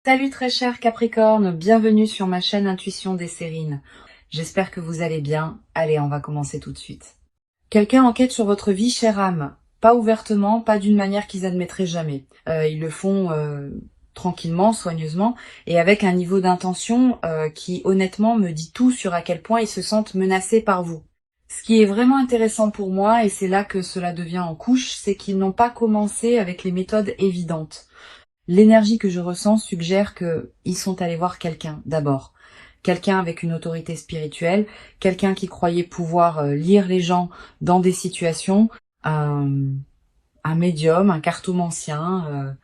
Salut très cher Capricorne, bienvenue sur ma chaîne Intuition des Sérines. J'espère que vous allez bien. Allez, on va commencer tout de suite. Quelqu'un enquête sur votre vie, chère âme. Pas ouvertement, pas d'une manière qu'ils admettraient jamais. Ils le font tranquillement, soigneusement, et avec un niveau d'intention qui honnêtement me dit tout sur à quel point ils se sentent menacés par vous. Ce qui est vraiment intéressant pour moi, et c'est là que cela devient en couche, c'est qu'ils n'ont pas commencé avec les méthodes évidentes. L'énergie que je ressens suggère qu'ils sont allés voir quelqu'un d'abord. Quelqu'un avec une autorité spirituelle, quelqu'un qui croyait pouvoir lire les gens dans des situations, un, un médium, un cartomancien,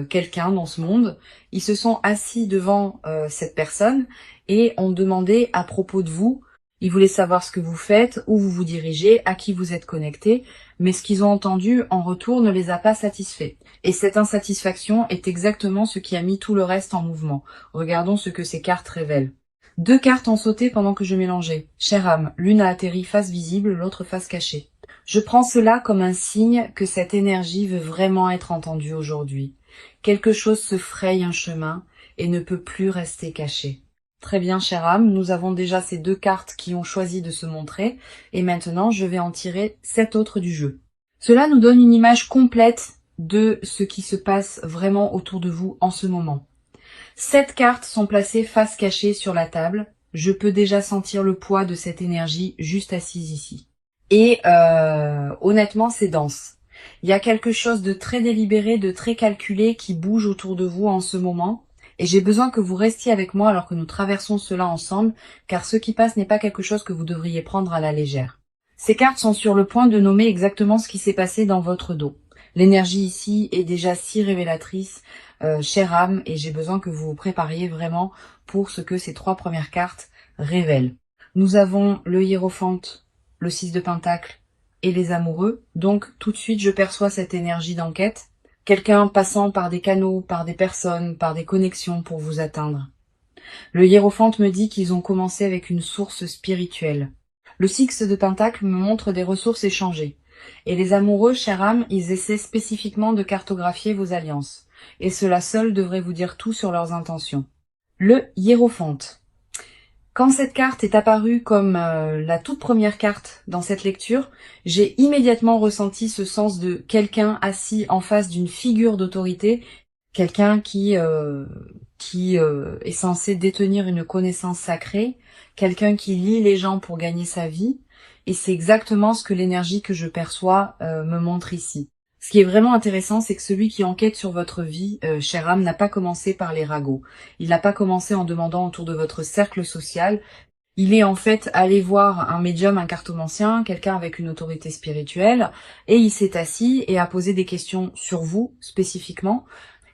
quelqu'un dans ce monde. Ils se sont assis devant cette personne et ont demandé à propos de vous. Ils voulaient savoir ce que vous faites, où vous vous dirigez, à qui vous êtes connecté, mais ce qu'ils ont entendu en retour ne les a pas satisfaits. Et cette insatisfaction est exactement ce qui a mis tout le reste en mouvement. Regardons ce que ces cartes révèlent. Deux cartes ont sauté pendant que je mélangeais. Chère âme, l'une a atterri face visible, l'autre face cachée. Je prends cela comme un signe que cette énergie veut vraiment être entendue aujourd'hui. Quelque chose se fraye un chemin et ne peut plus rester caché. Très bien, chère âme, nous avons déjà ces deux cartes qui ont choisi de se montrer, et maintenant je vais en tirer 7 autres du jeu. Cela nous donne une image complète de ce qui se passe vraiment autour de vous en ce moment. 7 cartes sont placées face cachée sur la table. Je peux déjà sentir le poids de cette énergie juste assise ici. Et honnêtement, c'est dense. Il y a quelque chose de très délibéré, de très calculé qui bouge autour de vous en ce moment. Et j'ai besoin que vous restiez avec moi alors que nous traversons cela ensemble, car ce qui passe n'est pas quelque chose que vous devriez prendre à la légère. Ces cartes sont sur le point de nommer exactement ce qui s'est passé dans votre dos. L'énergie ici est déjà si révélatrice, chère âme, et j'ai besoin que vous vous prépariez vraiment pour ce que ces 3 premières cartes révèlent. Nous avons le hiérophante, le 6 de pentacle et les amoureux, donc tout de suite je perçois cette énergie d'enquête. Quelqu'un passant par des canaux, par des personnes, par des connexions pour vous atteindre. Le hiérophante me dit qu'ils ont commencé avec une source spirituelle. Le 6 de pentacle me montre des ressources échangées. Et les amoureux, chère âme, ils essaient spécifiquement de cartographier vos alliances. Et cela seul devrait vous dire tout sur leurs intentions. Le hiérophante. Quand cette carte est apparue comme la toute première carte dans cette lecture, j'ai immédiatement ressenti ce sens de quelqu'un assis en face d'une figure d'autorité, quelqu'un qui est censé détenir une connaissance sacrée, quelqu'un qui lie les gens pour gagner sa vie, et c'est exactement ce que l'énergie que je perçois me montre ici. Ce qui est vraiment intéressant, c'est que celui qui enquête sur votre vie, chère âme, n'a pas commencé par les ragots. Il n'a pas commencé en demandant autour de votre cercle social. Il est en fait allé voir un médium, un cartomancien, quelqu'un avec une autorité spirituelle, et il s'est assis et a posé des questions sur vous, spécifiquement.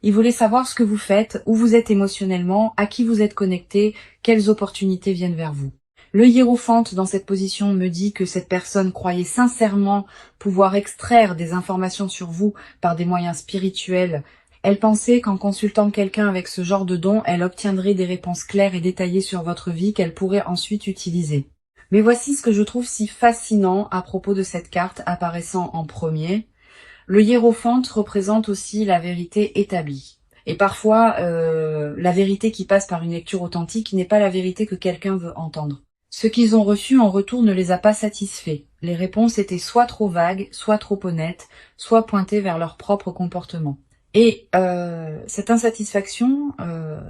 Il voulait savoir ce que vous faites, où vous êtes émotionnellement, à qui vous êtes connecté, quelles opportunités viennent vers vous. Le hiérophante dans cette position me dit que cette personne croyait sincèrement pouvoir extraire des informations sur vous par des moyens spirituels. Elle pensait qu'en consultant quelqu'un avec ce genre de don, elle obtiendrait des réponses claires et détaillées sur votre vie qu'elle pourrait ensuite utiliser. Mais voici ce que je trouve si fascinant à propos de cette carte apparaissant en premier. Le hiérophante représente aussi la vérité établie. Et parfois, la vérité qui passe par une lecture authentique n'est pas la vérité que quelqu'un veut entendre. Ce qu'ils ont reçu en retour ne les a pas satisfaits. Les réponses étaient soit trop vagues, soit trop honnêtes, soit pointées vers leur propre comportement. Et cette insatisfaction,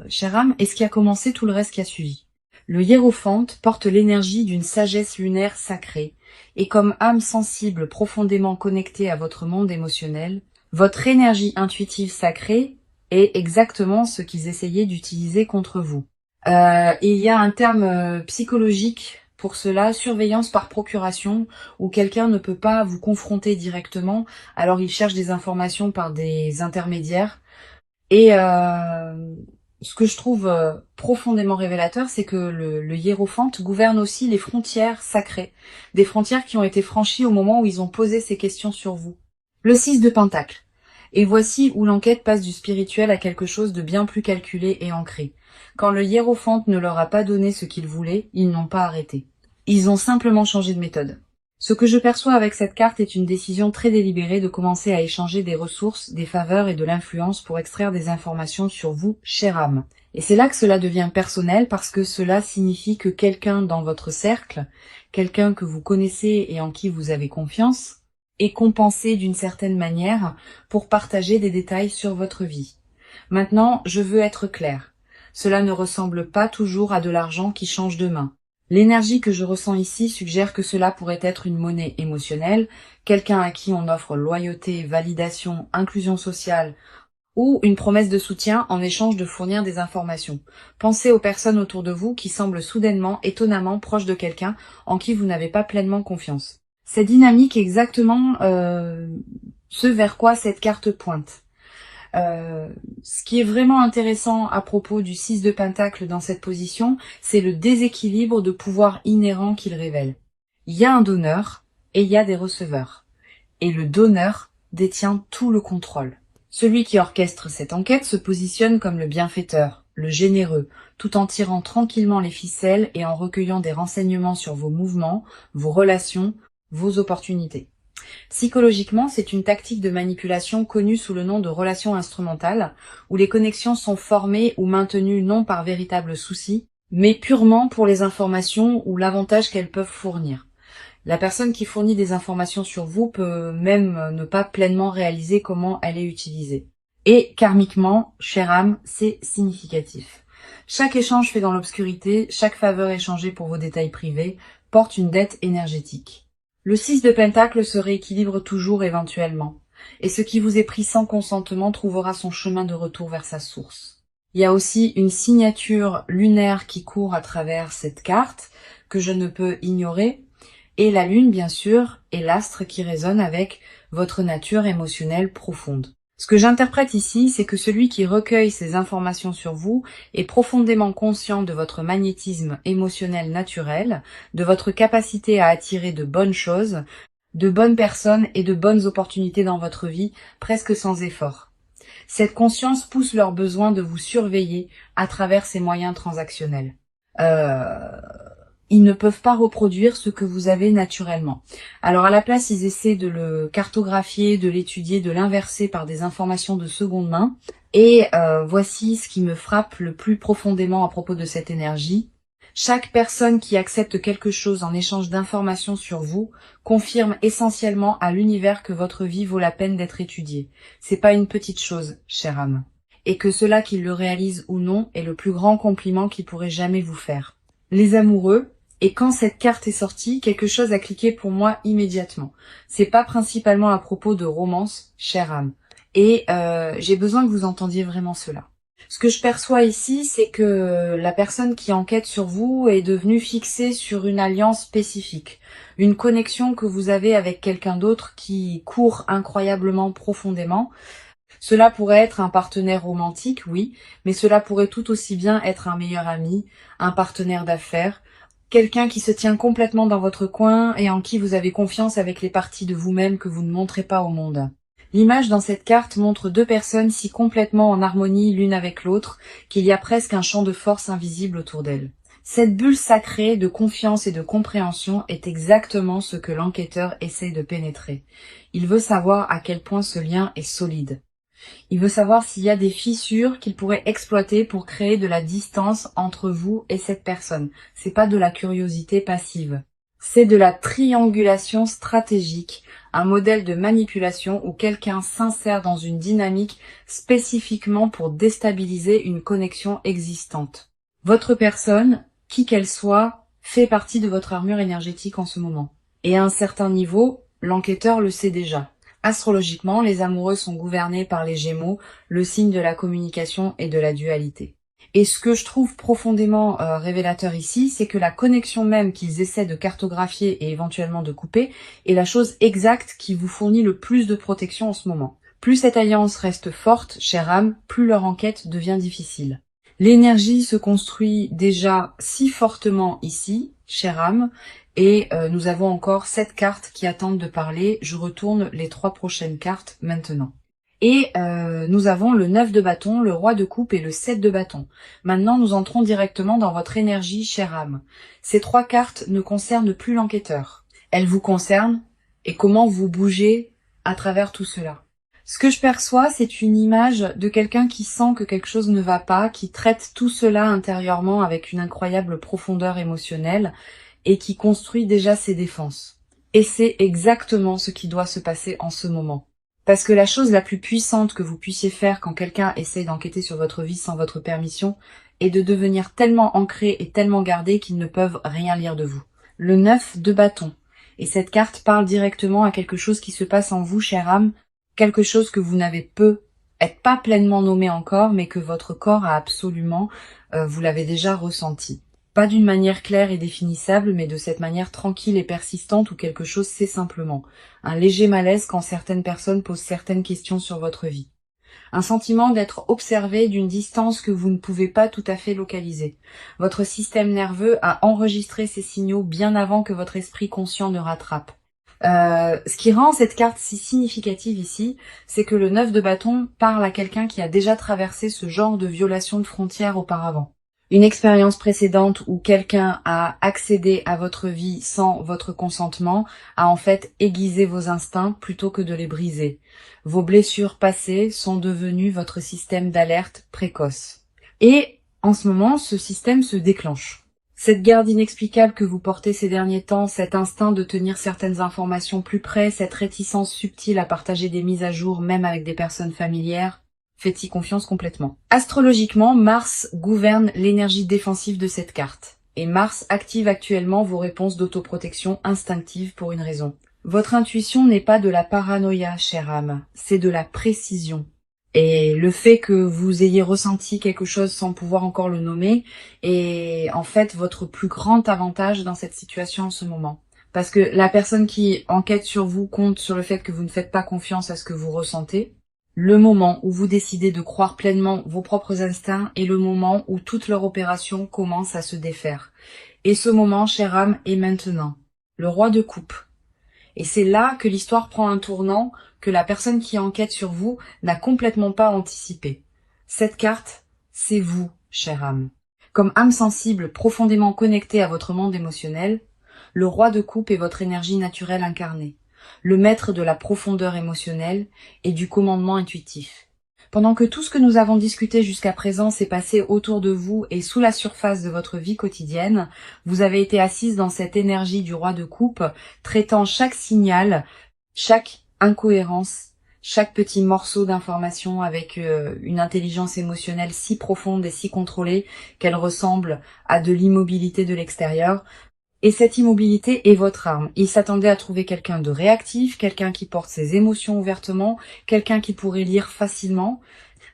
chère âme, est ce qui a commencé tout le reste qui a suivi. Le hiérophante porte l'énergie d'une sagesse lunaire sacrée, et comme âme sensible profondément connectée à votre monde émotionnel, votre énergie intuitive sacrée est exactement ce qu'ils essayaient d'utiliser contre vous. Il y a un terme psychologique pour cela, surveillance par procuration, où quelqu'un ne peut pas vous confronter directement, alors il cherche des informations par des intermédiaires. Et ce que je trouve profondément révélateur, c'est que le hiérophante gouverne aussi les frontières sacrées, des frontières qui ont été franchies au moment où ils ont posé ces questions sur vous. Le 6 de pentacle. Et voici où l'enquête passe du spirituel à quelque chose de bien plus calculé et ancré. Quand le hiérophante ne leur a pas donné ce qu'ils voulaient, ils n'ont pas arrêté. Ils ont simplement changé de méthode. Ce que je perçois avec cette carte est une décision très délibérée de commencer à échanger des ressources, des faveurs et de l'influence pour extraire des informations sur vous, chère âme. Et c'est là que cela devient personnel parce que cela signifie que quelqu'un dans votre cercle, quelqu'un que vous connaissez et en qui vous avez confiance, est compensé d'une certaine manière pour partager des détails sur votre vie. Maintenant, je veux être clair. Cela ne ressemble pas toujours à de l'argent qui change de main. L'énergie que je ressens ici suggère que cela pourrait être une monnaie émotionnelle, quelqu'un à qui on offre loyauté, validation, inclusion sociale, ou une promesse de soutien en échange de fournir des informations. Pensez aux personnes autour de vous qui semblent soudainement, étonnamment proches de quelqu'un en qui vous n'avez pas pleinement confiance. Cette dynamique est exactement ce vers quoi cette carte pointe. Ce qui est vraiment intéressant à propos du 6 de Pentacle dans cette position, c'est le déséquilibre de pouvoir inhérent qu'il révèle. Il y a un donneur et il y a des receveurs. Et le donneur détient tout le contrôle. Celui qui orchestre cette enquête se positionne comme le bienfaiteur, le généreux, tout en tirant tranquillement les ficelles et en recueillant des renseignements sur vos mouvements, vos relations, vos opportunités. Psychologiquement, c'est une tactique de manipulation connue sous le nom de relation instrumentale, où les connexions sont formées ou maintenues non par véritable souci, mais purement pour les informations ou l'avantage qu'elles peuvent fournir. La personne qui fournit des informations sur vous peut même ne pas pleinement réaliser comment elle est utilisée. Et karmiquement, chère âme, c'est significatif. Chaque échange fait dans l'obscurité, chaque faveur échangée pour vos détails privés, porte une dette énergétique. Le 6 de Pentacle se rééquilibre toujours éventuellement, et ce qui vous est pris sans consentement trouvera son chemin de retour vers sa source. Il y a aussi une signature lunaire qui court à travers cette carte, que je ne peux ignorer, et la lune, bien sûr, est l'astre qui résonne avec votre nature émotionnelle profonde. Ce que j'interprète ici, c'est que celui qui recueille ces informations sur vous est profondément conscient de votre magnétisme émotionnel naturel, de votre capacité à attirer de bonnes choses, de bonnes personnes et de bonnes opportunités dans votre vie, presque sans effort. Cette conscience pousse leur besoin de vous surveiller à travers ces moyens transactionnels. Ils ne peuvent pas reproduire ce que vous avez naturellement. Alors à la place, ils essaient de le cartographier, de l'étudier, de l'inverser par des informations de seconde main. Et voici ce qui me frappe le plus profondément à propos de cette énergie. Chaque personne qui accepte quelque chose en échange d'informations sur vous confirme essentiellement à l'univers que votre vie vaut la peine d'être étudiée. C'est pas une petite chose, chère âme. Et que cela qu'il le réalise ou non est le plus grand compliment qu'il pourrait jamais vous faire. Les amoureux, et quand cette carte est sortie, quelque chose a cliqué pour moi immédiatement. C'est pas principalement à propos de romance, chère âme. Et j'ai besoin que vous entendiez vraiment cela. Ce que je perçois ici, c'est que la personne qui enquête sur vous est devenue fixée sur une alliance spécifique. Une connexion que vous avez avec quelqu'un d'autre qui court incroyablement profondément. Cela pourrait être un partenaire romantique, oui, mais cela pourrait tout aussi bien être un meilleur ami, un partenaire d'affaires, quelqu'un qui se tient complètement dans votre coin et en qui vous avez confiance avec les parties de vous-même que vous ne montrez pas au monde. L'image dans cette carte montre deux personnes si complètement en harmonie l'une avec l'autre qu'il y a presque un champ de force invisible autour d'elles. Cette bulle sacrée de confiance et de compréhension est exactement ce que l'enquêteur essaie de pénétrer. Il veut savoir à quel point ce lien est solide. Il veut savoir s'il y a des fissures qu'il pourrait exploiter pour créer de la distance entre vous et cette personne. C'est pas de la curiosité passive. C'est de la triangulation stratégique, un modèle de manipulation où quelqu'un s'insère dans une dynamique spécifiquement pour déstabiliser une connexion existante. Votre personne, qui qu'elle soit, fait partie de votre armure énergétique en ce moment. Et à un certain niveau, l'enquêteur le sait déjà. Astrologiquement, les amoureux sont gouvernés par les Gémeaux, le signe de la communication et de la dualité. Et ce que je trouve profondément révélateur ici, c'est que la connexion même qu'ils essaient de cartographier et éventuellement de couper est la chose exacte qui vous fournit le plus de protection en ce moment. Plus cette alliance reste forte, chère âme, plus leur enquête devient difficile. L'énergie se construit déjà si fortement ici, chère âme, et nous avons encore 7 cartes qui attendent de parler. Je retourne les 3 prochaines cartes maintenant. Et nous avons le 9 de bâton, le roi de coupe et le 7 de bâton. Maintenant, nous entrons directement dans votre énergie, chère âme. Ces 3 cartes ne concernent plus l'enquêteur. Elle vous concerne et comment vous bougez à travers tout cela. Ce que je perçois, c'est une image de quelqu'un qui sent que quelque chose ne va pas, qui traite tout cela intérieurement avec une incroyable profondeur émotionnelle et qui construit déjà ses défenses. Et c'est exactement ce qui doit se passer en ce moment. Parce que la chose la plus puissante que vous puissiez faire quand quelqu'un essaye d'enquêter sur votre vie sans votre permission est de devenir tellement ancré et tellement gardé qu'ils ne peuvent rien lire de vous. Le 9 de bâton. Et cette carte parle directement à quelque chose qui se passe en vous, chère âme, quelque chose que vous n'avez peut-être pas pleinement nommé encore, mais que votre corps a absolument, vous l'avez déjà ressenti. Pas d'une manière claire et définissable, mais de cette manière tranquille et persistante où quelque chose c'est simplement. Un léger malaise quand certaines personnes posent certaines questions sur votre vie. Un sentiment d'être observé d'une distance que vous ne pouvez pas tout à fait localiser. Votre système nerveux a enregistré ces signaux bien avant que votre esprit conscient ne rattrape. Ce qui rend cette carte si significative ici, c'est que le 9 de bâton parle à quelqu'un qui a déjà traversé ce genre de violation de frontières auparavant. Une expérience précédente où quelqu'un a accédé à votre vie sans votre consentement a en fait aiguisé vos instincts plutôt que de les briser. Vos blessures passées sont devenues votre système d'alerte précoce. Et en ce moment, ce système se déclenche. Cette garde inexplicable que vous portez ces derniers temps, cet instinct de tenir certaines informations plus près, cette réticence subtile à partager des mises à jour même avec des personnes familières, faites-y confiance complètement. Astrologiquement, Mars gouverne l'énergie défensive de cette carte. Et Mars active actuellement vos réponses d'autoprotection instinctive pour une raison. Votre intuition n'est pas de la paranoïa, chère âme, c'est de la précision. Et le fait que vous ayez ressenti quelque chose sans pouvoir encore le nommer est en fait votre plus grand avantage dans cette situation en ce moment. Parce que la personne qui enquête sur vous compte sur le fait que vous ne faites pas confiance à ce que vous ressentez. Le moment où vous décidez de croire pleinement vos propres instincts est le moment où toute leur opération commence à se défaire. Et ce moment, chère âme, est maintenant. Le roi de coupe. Et c'est là que l'histoire prend un tournant que la personne qui enquête sur vous n'a complètement pas anticipé. Cette carte, c'est vous, chère âme. Comme âme sensible profondément connectée à votre monde émotionnel, le roi de coupe est votre énergie naturelle incarnée, le maître de la profondeur émotionnelle et du commandement intuitif. Pendant que tout ce que nous avons discuté jusqu'à présent s'est passé autour de vous et sous la surface de votre vie quotidienne, vous avez été assise dans cette énergie du roi de coupe, traitant chaque signal, chaque incohérence, chaque petit morceau d'information avec une intelligence émotionnelle si profonde et si contrôlée qu'elle ressemble à de l'immobilité de l'extérieur. Et cette immobilité est votre arme. Il s'attendait à trouver quelqu'un de réactif, quelqu'un qui porte ses émotions ouvertement, quelqu'un qui pourrait lire facilement.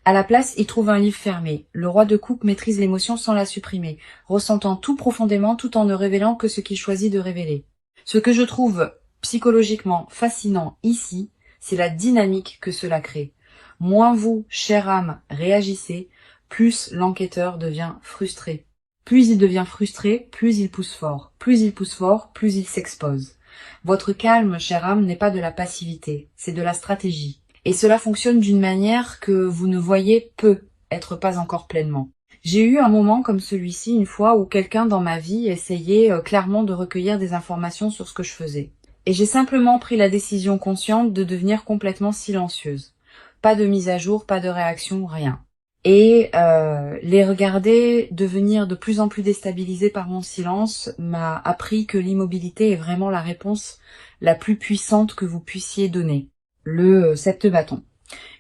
À la place, il trouve un livre fermé. Le roi de coupe maîtrise l'émotion sans la supprimer, ressentant tout profondément tout en ne révélant que ce qu'il choisit de révéler. Ce que je trouve psychologiquement fascinant ici, c'est la dynamique que cela crée. Moins vous, chère âme, réagissez, plus l'enquêteur devient frustré. Plus il devient frustré, plus il pousse fort. Plus il pousse fort, plus il s'expose. Votre calme, chère âme, n'est pas de la passivité, c'est de la stratégie. Et cela fonctionne d'une manière que vous ne voyez peut-être pas encore pleinement. J'ai eu un moment comme celui-ci une fois où quelqu'un dans ma vie essayait clairement de recueillir des informations sur ce que je faisais. Et j'ai simplement pris la décision consciente de devenir complètement silencieuse. Pas de mise à jour, pas de réaction, rien. Et les regarder devenir de plus en plus déstabilisés par mon silence m'a appris que l'immobilité est vraiment la réponse la plus puissante que vous puissiez donner. Le 7 de bâton.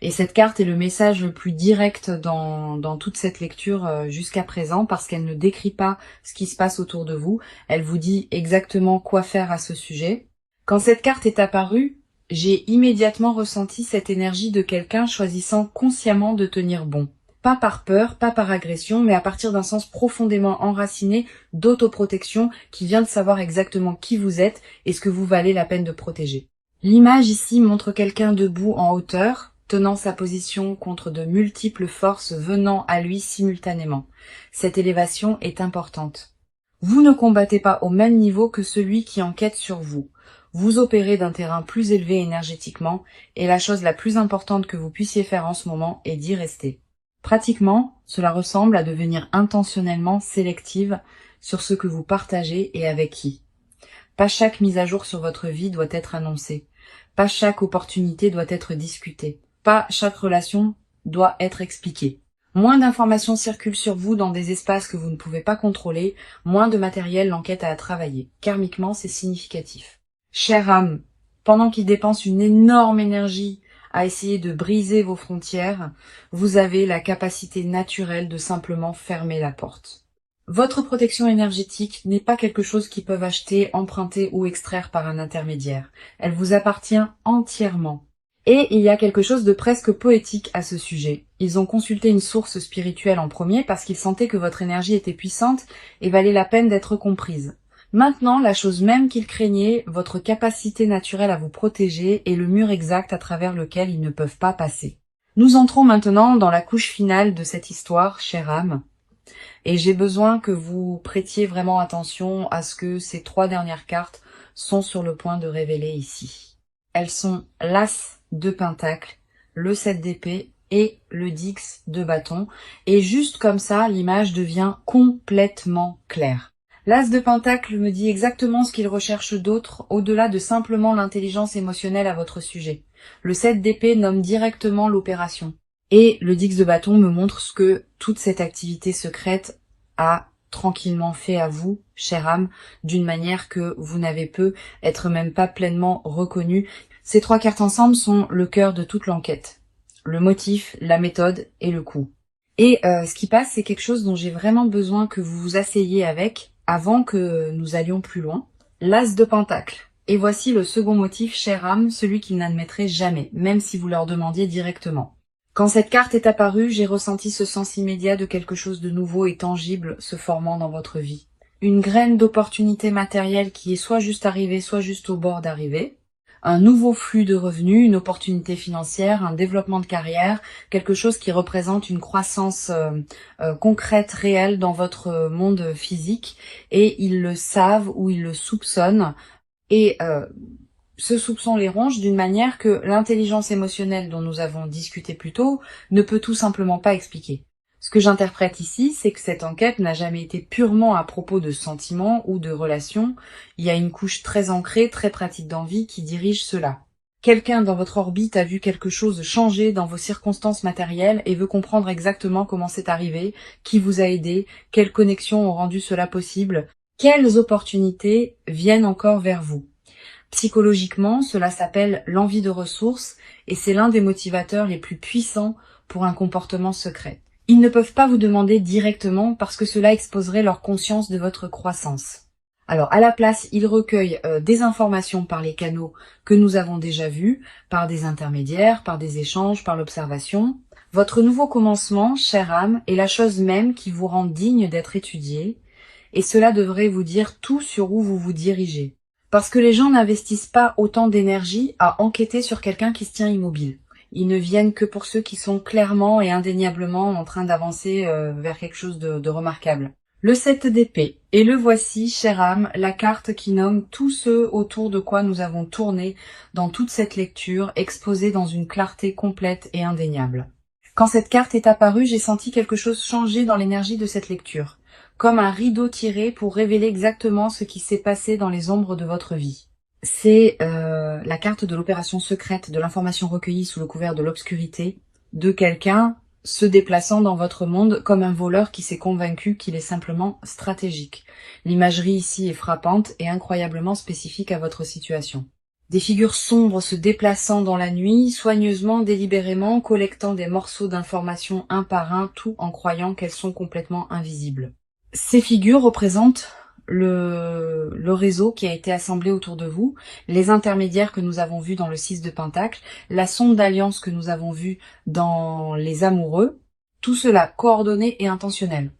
Et cette carte est le message le plus direct dans toute cette lecture jusqu'à présent parce qu'elle ne décrit pas ce qui se passe autour de vous. Elle vous dit exactement quoi faire à ce sujet. Quand cette carte est apparue, j'ai immédiatement ressenti cette énergie de quelqu'un choisissant consciemment de tenir bon. Pas par peur, pas par agression, mais à partir d'un sens profondément enraciné d'autoprotection qui vient de savoir exactement qui vous êtes et ce que vous valez la peine de protéger. L'image ici montre quelqu'un debout en hauteur, tenant sa position contre de multiples forces venant à lui simultanément. Cette élévation est importante. Vous ne combattez pas au même niveau que celui qui enquête sur vous. Vous opérez d'un terrain plus élevé énergétiquement et la chose la plus importante que vous puissiez faire en ce moment est d'y rester. Pratiquement, cela ressemble à devenir intentionnellement sélective sur ce que vous partagez et avec qui. Pas chaque mise à jour sur votre vie doit être annoncée. Pas chaque opportunité doit être discutée. Pas chaque relation doit être expliquée. Moins d'informations circulent sur vous dans des espaces que vous ne pouvez pas contrôler, moins de matériel l'enquête a à travailler. Karmiquement, c'est significatif. Chère âme, pendant qu'il dépense une énorme énergie à essayer de briser vos frontières, vous avez la capacité naturelle de simplement fermer la porte. Votre protection énergétique n'est pas quelque chose qu'ils peuvent acheter, emprunter ou extraire par un intermédiaire. Elle vous appartient entièrement. Et il y a quelque chose de presque poétique à ce sujet. Ils ont consulté une source spirituelle en premier parce qu'ils sentaient que votre énergie était puissante et valait la peine d'être comprise. Maintenant, la chose même qu'ils craignaient, votre capacité naturelle à vous protéger est le mur exact à travers lequel ils ne peuvent pas passer. Nous entrons maintenant dans la couche finale de cette histoire, chère âme. Et j'ai besoin que vous prêtiez vraiment attention à ce que ces 3 dernières cartes sont sur le point de révéler ici. Elles sont l'As de Pentacle, le 7 d'épée et le 10 de bâton. Et juste comme ça, l'image devient complètement claire. L'As de Pentacle me dit exactement ce qu'il recherche d'autre, au-delà de simplement l'intelligence émotionnelle à votre sujet. Le 7 d'épée nomme directement l'opération. Et le 10 de bâton me montre ce que toute cette activité secrète a tranquillement fait à vous, chère âme, d'une manière que vous n'avez pu être même pas pleinement reconnu. Ces 3 cartes ensemble sont le cœur de toute l'enquête. Le motif, la méthode et le coup. Et ce qui passe, c'est quelque chose dont j'ai vraiment besoin que vous vous asseyiez avec avant que nous allions plus loin. L'As de Pentacle. Et voici le second motif, chère âme, celui qu'ils n'admettraient jamais, même si vous leur demandiez directement. Quand cette carte est apparue, j'ai ressenti ce sens immédiat de quelque chose de nouveau et tangible se formant dans votre vie. Une graine d'opportunité matérielle qui est soit juste arrivée, soit juste au bord d'arriver. Un nouveau flux de revenus, une opportunité financière, un développement de carrière, quelque chose qui représente une croissance concrète, réelle dans votre monde physique. Et ils le savent ou ils le soupçonnent. Et ce soupçon les ronge d'une manière que l'intelligence émotionnelle dont nous avons discuté plus tôt ne peut tout simplement pas expliquer. Ce que j'interprète ici, c'est que cette enquête n'a jamais été purement à propos de sentiments ou de relations. Il y a une couche très ancrée, très pratique d'envie qui dirige cela. Quelqu'un dans votre orbite a vu quelque chose changer dans vos circonstances matérielles et veut comprendre exactement comment c'est arrivé, qui vous a aidé, quelles connexions ont rendu cela possible, quelles opportunités viennent encore vers vous. Psychologiquement, cela s'appelle l'envie de ressources et c'est l'un des motivateurs les plus puissants pour un comportement secret. Ils ne peuvent pas vous demander directement parce que cela exposerait leur conscience de votre croissance. Alors à la place, ils recueillent des informations par les canaux que nous avons déjà vus, par des intermédiaires, par des échanges, par l'observation. Votre nouveau commencement, chère âme, est la chose même qui vous rend digne d'être étudié et cela devrait vous dire tout sur où vous vous dirigez. Parce que les gens n'investissent pas autant d'énergie à enquêter sur quelqu'un qui se tient immobile. Ils ne viennent que pour ceux qui sont clairement et indéniablement en train d'avancer vers quelque chose de remarquable. Le 7 d'épée. Et le voici, chère âme, la carte qui nomme tous ceux autour de quoi nous avons tourné dans toute cette lecture, exposée dans une clarté complète et indéniable. Quand cette carte est apparue, j'ai senti quelque chose changer dans l'énergie de cette lecture. Comme un rideau tiré pour révéler exactement ce qui s'est passé dans les ombres de votre vie. C'est la carte de l'opération secrète, de l'information recueillie sous le couvert de l'obscurité, de quelqu'un se déplaçant dans votre monde comme un voleur qui s'est convaincu qu'il est simplement stratégique. L'imagerie ici est frappante et incroyablement spécifique à votre situation. Des figures sombres se déplaçant dans la nuit, soigneusement, délibérément, collectant des morceaux d'informations un par un, tout en croyant qu'elles sont complètement invisibles. Ces figures représentent le réseau qui a été assemblé autour de vous, les intermédiaires que nous avons vus dans le 6 de Pentacle, la sonde d'alliance que nous avons vue dans les amoureux, tout cela coordonné et intentionnel.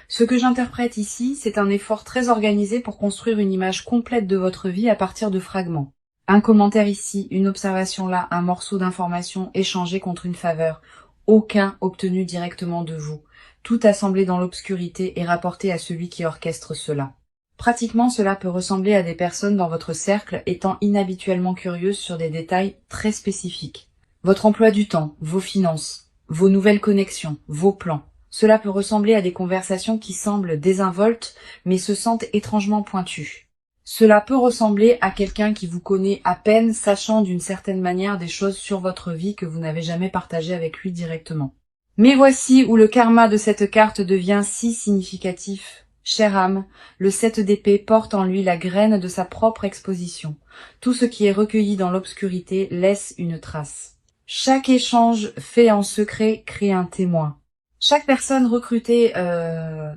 Ce que j'interprète ici, c'est un effort très organisé pour construire une image complète de votre vie à partir de fragments. Un commentaire ici, une observation là, un morceau d'information échangé contre une faveur, aucun obtenu directement de vous. Tout assemblé dans l'obscurité et rapporté à celui qui orchestre cela. Pratiquement, cela peut ressembler à des personnes dans votre cercle étant inhabituellement curieuses sur des détails très spécifiques. Votre emploi du temps, vos finances, vos nouvelles connexions, vos plans. Cela peut ressembler à des conversations qui semblent désinvoltes, mais se sentent étrangement pointues. Cela peut ressembler à quelqu'un qui vous connaît à peine, sachant d'une certaine manière des choses sur votre vie que vous n'avez jamais partagées avec lui directement. Mais voici où le karma de cette carte devient si significatif. Chère âme, le 7 d'épée porte en lui la graine de sa propre exposition. Tout ce qui est recueilli dans l'obscurité laisse une trace. Chaque échange fait en secret crée un témoin. Chaque personne recrutée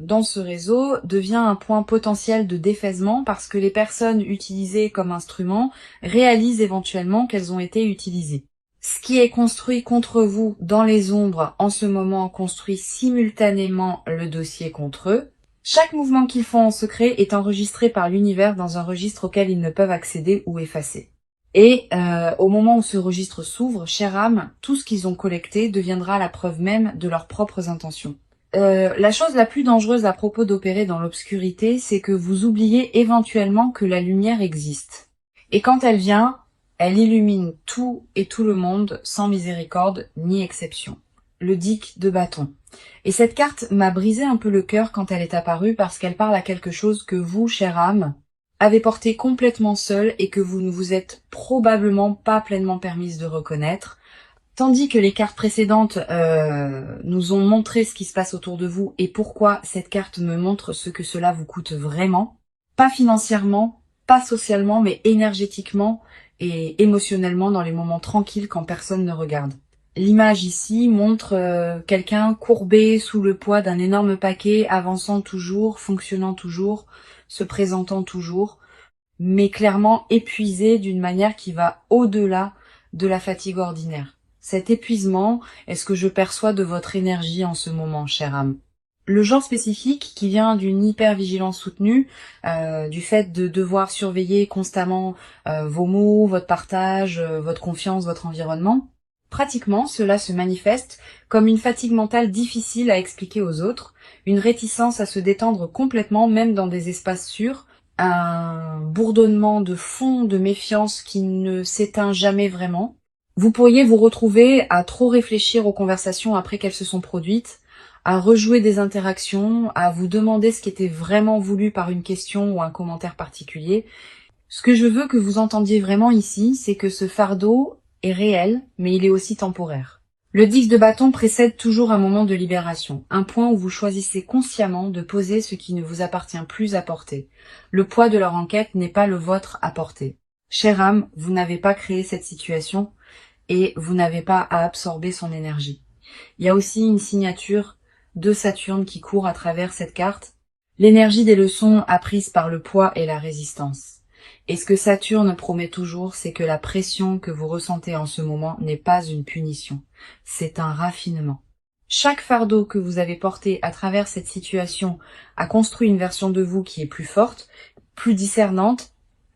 dans ce réseau devient un point potentiel de défaisement parce que les personnes utilisées comme instruments réalisent éventuellement qu'elles ont été utilisées. Ce qui est construit contre vous dans les ombres en ce moment construit simultanément le dossier contre eux. Chaque mouvement qu'ils font en secret est enregistré par l'univers dans un registre auquel ils ne peuvent accéder ou effacer. Et au moment où ce registre s'ouvre, chère âme, tout ce qu'ils ont collecté deviendra la preuve même de leurs propres intentions. La chose la plus dangereuse à propos d'opérer dans l'obscurité, c'est que vous oubliez éventuellement que la lumière existe. Et quand elle vient, elle illumine tout et tout le monde sans miséricorde ni exception. Le Dick de bâton. Et cette carte m'a brisé un peu le cœur quand elle est apparue parce qu'elle parle à quelque chose que vous, chère âme, avez porté complètement seul et que vous ne vous êtes probablement pas pleinement permise de reconnaître. Tandis que les cartes précédentes nous ont montré ce qui se passe autour de vous et pourquoi cette carte me montre ce que cela vous coûte vraiment. Pas financièrement, pas socialement, mais énergétiquement et émotionnellement dans les moments tranquilles quand personne ne regarde. L'image ici montre quelqu'un courbé sous le poids d'un énorme paquet, avançant toujours, fonctionnant toujours, se présentant toujours, mais clairement épuisé d'une manière qui va au-delà de la fatigue ordinaire. Cet épuisement est ce que je perçois de votre énergie en ce moment, chère âme. Le genre spécifique qui vient d'une hypervigilance soutenue, du fait de devoir surveiller constamment vos mots, votre partage, votre confiance, votre environnement. Pratiquement, cela se manifeste comme une fatigue mentale difficile à expliquer aux autres, une réticence à se détendre complètement, même dans des espaces sûrs, un bourdonnement de fond de méfiance qui ne s'éteint jamais vraiment. Vous pourriez vous retrouver à trop réfléchir aux conversations après qu'elles se sont produites, à rejouer des interactions, à vous demander ce qui était vraiment voulu par une question ou un commentaire particulier. Ce que je veux que vous entendiez vraiment ici, c'est que ce fardeau est réel, mais il est aussi temporaire. Le 10 de bâton précède toujours un moment de libération, un point où vous choisissez consciemment de poser ce qui ne vous appartient plus à porter. Le poids de leur enquête n'est pas le vôtre à porter. Chère âme, vous n'avez pas créé cette situation et vous n'avez pas à absorber son énergie. Il y a aussi une signature de Saturne qui court à travers cette carte, l'énergie des leçons apprises par le poids et la résistance. Et ce que Saturne promet toujours, c'est que la pression que vous ressentez en ce moment n'est pas une punition, c'est un raffinement. Chaque fardeau que vous avez porté à travers cette situation a construit une version de vous qui est plus forte, plus discernante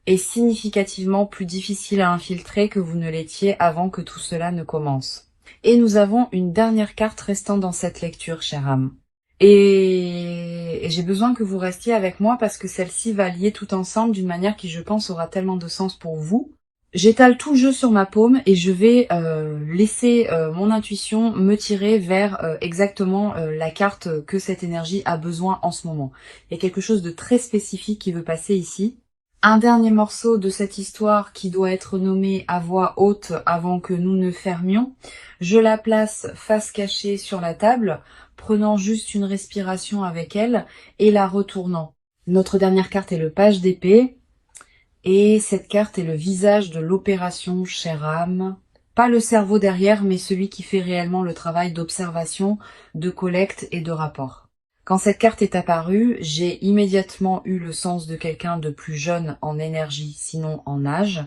et significativement plus difficile à infiltrer que vous ne l'étiez avant que tout cela ne commence. Et nous avons une dernière carte restant dans cette lecture, chère âme. Et j'ai besoin que vous restiez avec moi parce que celle-ci va lier tout ensemble d'une manière qui, je pense, aura tellement de sens pour vous. J'étale tout le jeu sur ma paume et je vais laisser mon intuition me tirer vers exactement la carte que cette énergie a besoin en ce moment. Il y a quelque chose de très spécifique qui veut passer ici. Un dernier morceau de cette histoire qui doit être nommé à voix haute avant que nous ne fermions. Je la place face cachée sur la table, prenant juste une respiration avec elle et la retournant. Notre dernière carte est le page d'épée. Et cette carte est le visage de l'opération, chère âme. Pas le cerveau derrière, mais celui qui fait réellement le travail d'observation, de collecte et de rapport. Quand cette carte est apparue, j'ai immédiatement eu le sens de quelqu'un de plus jeune en énergie, sinon en âge.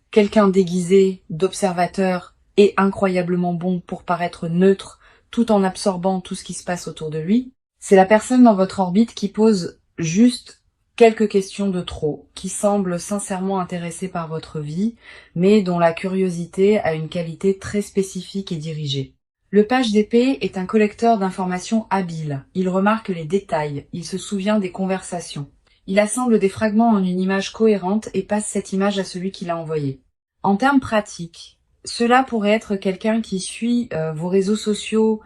Quelqu'un déguisé d'observateur et incroyablement bon pour paraître neutre, tout en absorbant tout ce qui se passe autour de lui. C'est la personne dans votre orbite qui pose juste quelques questions de trop, qui semble sincèrement intéressée par votre vie, mais dont la curiosité a une qualité très spécifique et dirigée. Le page d'épée est un collecteur d'informations habile. Il remarque les détails, il se souvient des conversations. Il assemble des fragments en une image cohérente et passe cette image à celui qui l'a envoyée. En termes pratiques, cela pourrait être quelqu'un qui suit vos réseaux sociaux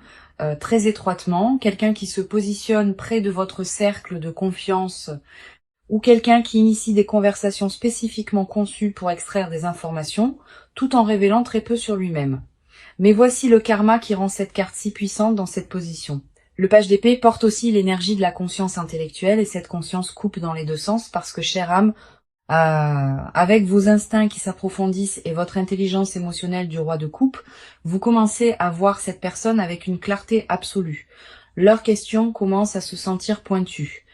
très étroitement, quelqu'un qui se positionne près de votre cercle de confiance ou quelqu'un qui initie des conversations spécifiquement conçues pour extraire des informations, tout en révélant très peu sur lui-même. Mais voici le karma qui rend cette carte si puissante dans cette position. Le page d'épée porte aussi l'énergie de la conscience intellectuelle et cette conscience coupe dans les deux sens parce que, chère âme, avec vos instincts qui s'approfondissent et votre intelligence émotionnelle du roi de coupe, vous commencez à voir cette personne avec une clarté absolue. Leurs questions commencent à se sentir pointues.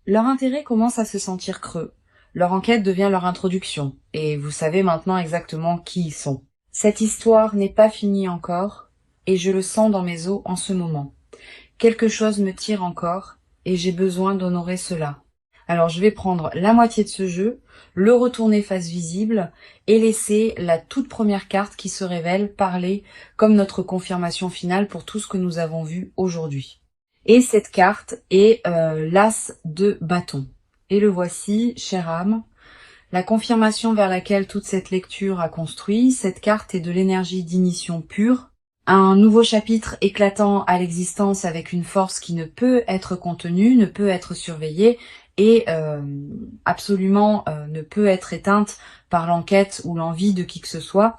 Leur intérêt commence à se sentir creux. Leur enquête devient leur introduction. Et vous savez maintenant exactement qui ils sont. Cette histoire n'est pas finie encore, et je le sens dans mes os en ce moment. Quelque chose me tire encore, et j'ai besoin d'honorer cela. Alors je vais prendre la moitié de ce jeu, le retourner face visible, et laisser la toute première carte qui se révèle parler comme notre confirmation finale pour tout ce que nous avons vu aujourd'hui. Et cette carte est l'as de bâton. Et le voici, chère âme. La confirmation vers laquelle toute cette lecture a construit, cette carte est de l'énergie d'ignition pure, un nouveau chapitre éclatant à l'existence avec une force qui ne peut être contenue, ne peut être surveillée et absolument ne peut être éteinte par l'enquête ou l'envie de qui que ce soit.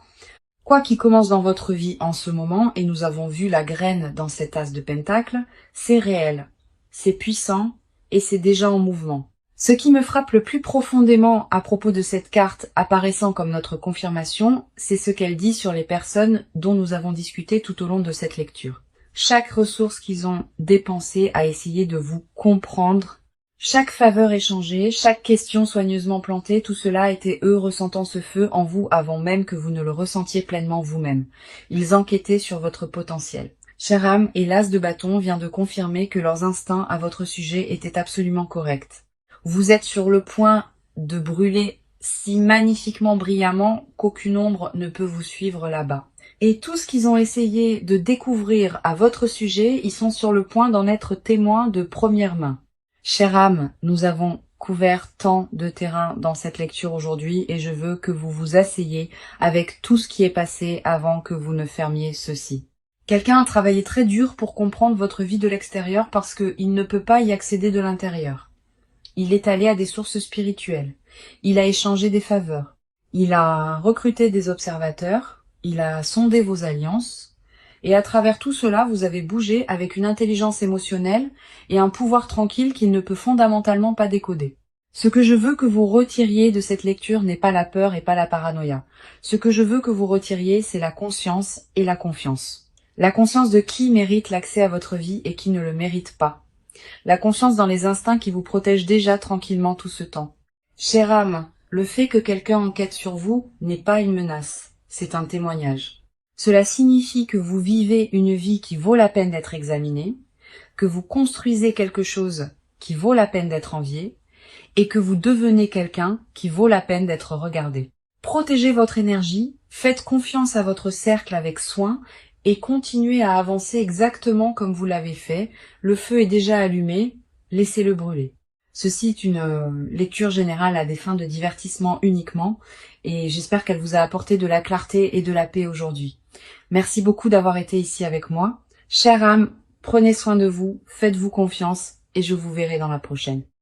Quoi qu'il commence dans votre vie en ce moment, et nous avons vu la graine dans cet as de pentacle, c'est réel, c'est puissant et c'est déjà en mouvement. Ce qui me frappe le plus profondément à propos de cette carte apparaissant comme notre confirmation, c'est ce qu'elle dit sur les personnes dont nous avons discuté tout au long de cette lecture. Chaque ressource qu'ils ont dépensée à essayer de vous comprendre, chaque faveur échangée, chaque question soigneusement plantée, tout cela était eux ressentant ce feu en vous avant même que vous ne le ressentiez pleinement vous-même. Ils enquêtaient sur votre potentiel. Chère âme, et l'as de bâton vient de confirmer que leurs instincts à votre sujet étaient absolument corrects. Vous êtes sur le point de brûler si magnifiquement brillamment qu'aucune ombre ne peut vous suivre là-bas. Et tout ce qu'ils ont essayé de découvrir à votre sujet, ils sont sur le point d'en être témoins de première main. Chère âme, nous avons couvert tant de terrain dans cette lecture aujourd'hui et je veux que vous vous asseyez avec tout ce qui est passé avant que vous ne fermiez ceci. Quelqu'un a travaillé très dur pour comprendre votre vie de l'extérieur parce qu'il ne peut pas y accéder de l'intérieur. Il est allé à des sources spirituelles. Il a échangé des faveurs. Il a recruté des observateurs. Il a sondé vos alliances. Et à travers tout cela, vous avez bougé avec une intelligence émotionnelle et un pouvoir tranquille qu'il ne peut fondamentalement pas décoder. Ce que je veux que vous retiriez de cette lecture n'est pas la peur et pas la paranoïa. Ce que je veux que vous retiriez, c'est la conscience et la confiance. La conscience de qui mérite l'accès à votre vie et qui ne le mérite pas. La confiance dans les instincts qui vous protègent déjà tranquillement tout ce temps. Chère âme, le fait que quelqu'un enquête sur vous n'est pas une menace, c'est un témoignage. Cela signifie que vous vivez une vie qui vaut la peine d'être examinée, que vous construisez quelque chose qui vaut la peine d'être envié, et que vous devenez quelqu'un qui vaut la peine d'être regardé. Protégez votre énergie, faites confiance à votre cercle avec soin, et continuez à avancer exactement comme vous l'avez fait. Le feu est déjà allumé, laissez-le brûler. Ceci est une lecture générale à des fins de divertissement uniquement, et j'espère qu'elle vous a apporté de la clarté et de la paix aujourd'hui. Merci beaucoup d'avoir été ici avec moi. Chère âme, prenez soin de vous, faites-vous confiance, et je vous verrai dans la prochaine.